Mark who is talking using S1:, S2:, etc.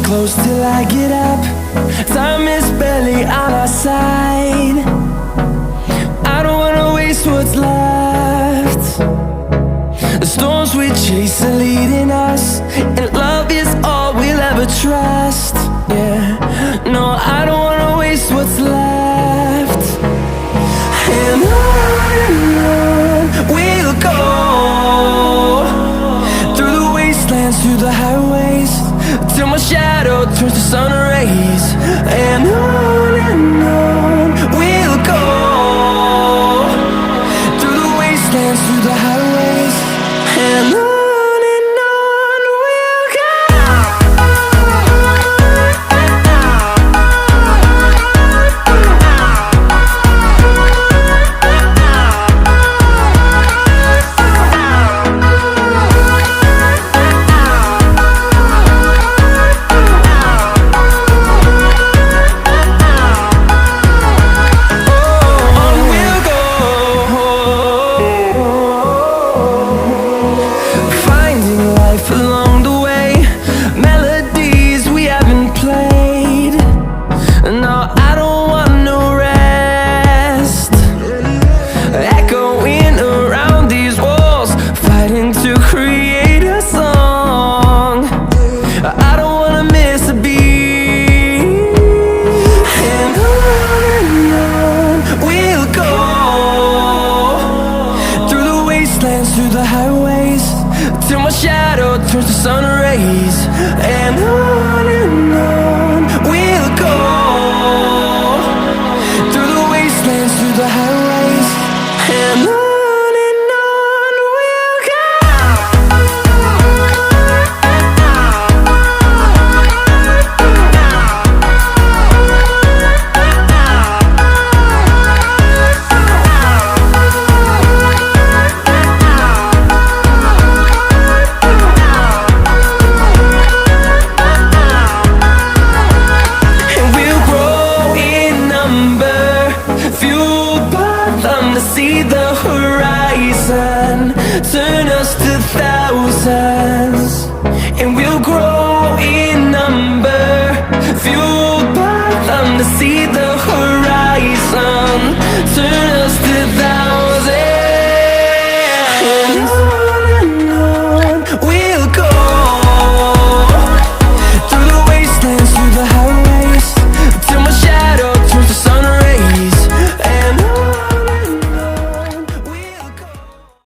S1: close till I get up. Time is barely on our side. I don't wanna waste what's left. The storms we chase are leading us, and love is all we'll ever trust. Yeah, no, I don't wanna waste what's left. And on we'll go, through the wastelands, through the highways, till my shadow turns to sun rays. And on we'll go, through the wastelands, through the highways, and on we'll go. Along the way, melodies we haven't played. No, I don't want no rest. Echoing around these walls, fighting to create a song. I don't wanna miss a beat. And on we'll go, through the wastelands, through the highways, till my shadow turns to sun rays. And on